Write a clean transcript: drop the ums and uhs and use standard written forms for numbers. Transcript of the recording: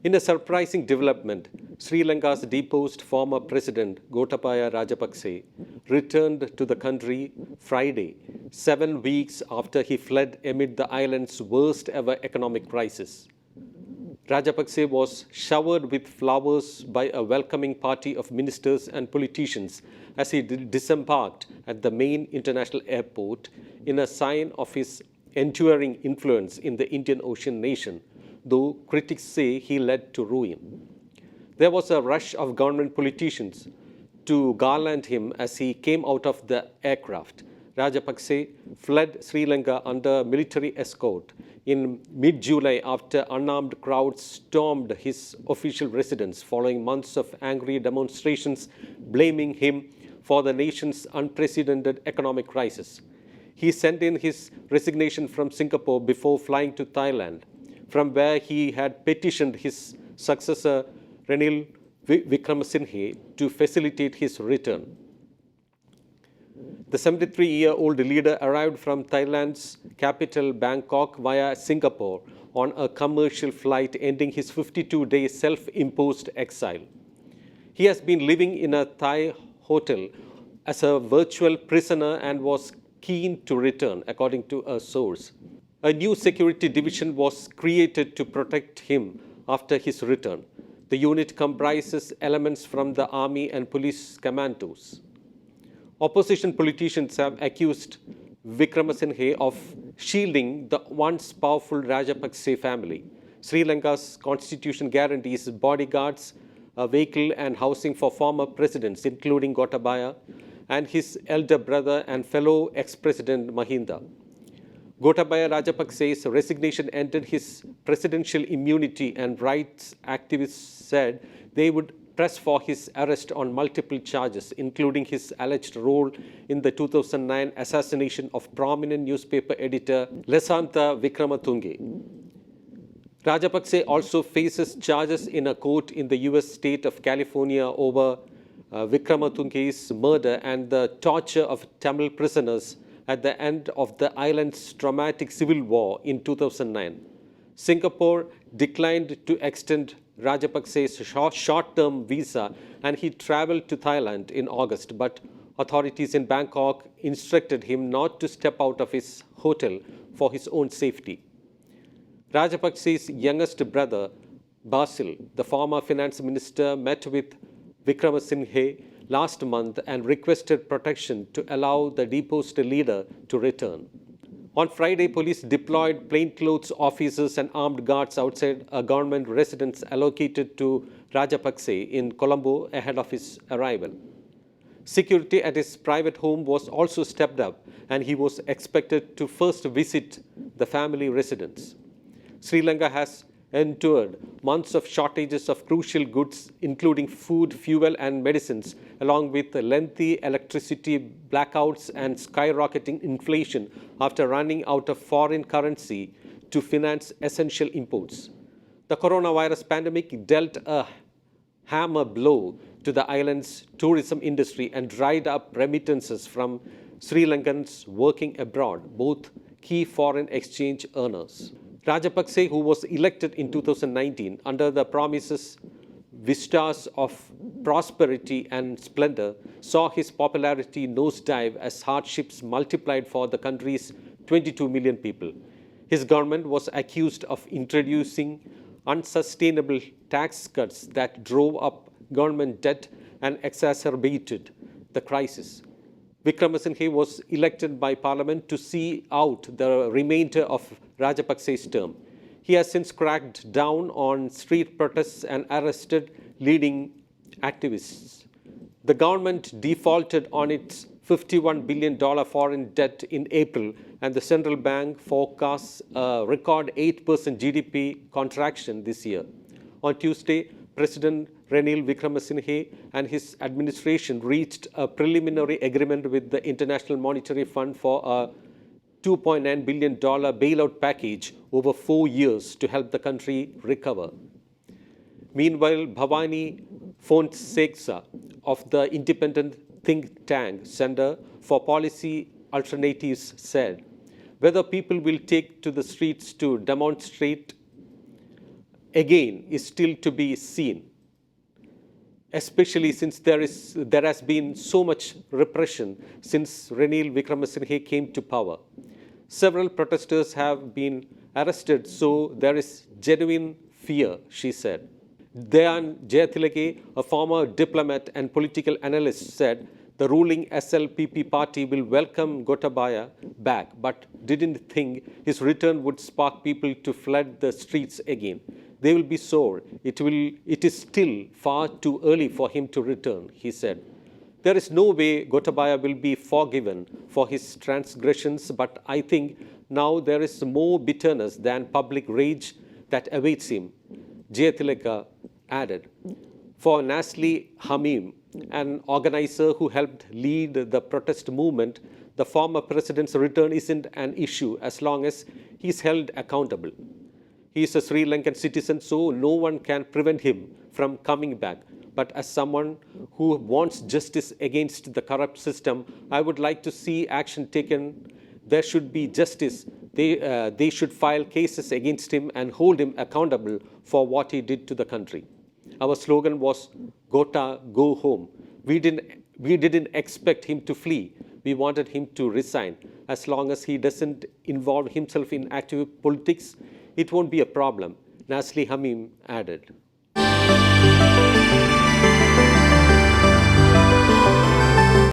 In a surprising development, Sri Lanka's deposed former president Gotabaya Rajapakse returned to the country Friday, 7 weeks after he fled amid the island's worst ever economic crisis. Rajapakse was showered with flowers by a welcoming party of ministers and politicians as he disembarked at the main international airport in a sign of his enduring influence in the Indian Ocean nation, though critics say he led to ruin. There was a rush of government politicians to garland him as he came out of the aircraft. Rajapakse fled Sri Lanka under military escort in mid-July after unarmed crowds stormed his official residence following months of angry demonstrations blaming him for the nation's unprecedented economic crisis. He sent in his resignation from Singapore before flying to Thailand, from where he had petitioned his successor Ranil Wickremesinghe to facilitate his return. The 73-year-old leader arrived from Thailand's capital Bangkok via Singapore on a commercial flight, ending his 52-day self-imposed exile. He has been living in a Thai hotel as a virtual prisoner and was keen to return, according to a source. A new security division was created to protect him after his return. The unit comprises elements from the army and police commandos. Opposition politicians have accused Wickremesinghe of shielding the once powerful Rajapakse family. Sri Lanka's constitution guarantees bodyguards, a vehicle and housing for former presidents, including Gotabaya and his elder brother and fellow ex-president Mahinda. Gotabaya Rajapakse's resignation ended his presidential immunity, and rights activists said they would press for his arrest on multiple charges, including his alleged role in the 2009 assassination of prominent newspaper editor Lesantha Wickrematunge. Rajapakse also faces charges in a court in the US state of California over Wickrematunge's murder and the torture of Tamil prisoners at the end of the island's traumatic civil war in 2009. Singapore declined to extend Rajapakse's short-term visa and he traveled to Thailand in August, but authorities in Bangkok instructed him not to step out of his hotel for his own safety. Rajapakse's youngest brother, Basil, the former finance minister, met with Wickremesinghe last month and requested protection to allow the deposed leader to return. On Friday, police deployed plainclothes officers and armed guards outside a government residence allocated to Rajapakse in Colombo ahead of his arrival. Security at his private home was also stepped up, and he was expected to first visit the family residence. Sri Lanka has endured months of shortages of crucial goods, including food, fuel, and medicines, along with lengthy electricity blackouts and skyrocketing inflation after running out of foreign currency to finance essential imports. The coronavirus pandemic dealt a hammer blow to the island's tourism industry and dried up remittances from Sri Lankans working abroad, both key foreign exchange earners. Rajapakse, who was elected in 2019 under the promises vistas of prosperity and splendor, saw his popularity nosedive as hardships multiplied for the country's 22 million people. His government was accused of introducing unsustainable tax cuts that drove up government debt and exacerbated the crisis. Wickremesinghe was elected by parliament to see out the remainder of Rajapakse's term. He has since cracked down on street protests and arrested leading activists. The government defaulted on its $51 billion foreign debt in April, and the central bank forecasts a record 8% GDP contraction this year. On Tuesday, President Ranil Wickremesinghe and his administration reached a preliminary agreement with the International Monetary Fund for a $2.9 billion bailout package over 4 years to help the country recover. Meanwhile, Bhavani Fonseca of the independent think tank Center for Policy Alternatives said, whether people will take to the streets to demonstrate again is still to be seen, especially since there has been so much repression since Ranil Wickremesinghe came to power. Several protesters have been arrested, so there is genuine fear, she said. Dayan Jayatillake, a former diplomat and political analyst, said the ruling SLPP party will welcome Gotabaya back, but didn't think his return would spark people to flood the streets again. They will be sore. It is still far too early for him to return, he said. There is no way Gotabaya will be forgiven for his transgressions, but I think now there is more bitterness than public rage that awaits him, Jayatillake added. For Nasli Hamim, an organizer who helped lead the protest movement, the former president's return isn't an issue as long as he's held accountable. He is a Sri Lankan citizen, so no one can prevent him from coming back. But as someone who wants justice against the corrupt system, I would like to see action taken. There should be justice. They should file cases against him and hold him accountable for what he did to the country. Our slogan was, Gota, go home. We didn't expect him to flee. We wanted him to resign. As long as he doesn't involve himself in active politics, it won't be a problem, Nasli Hamim added.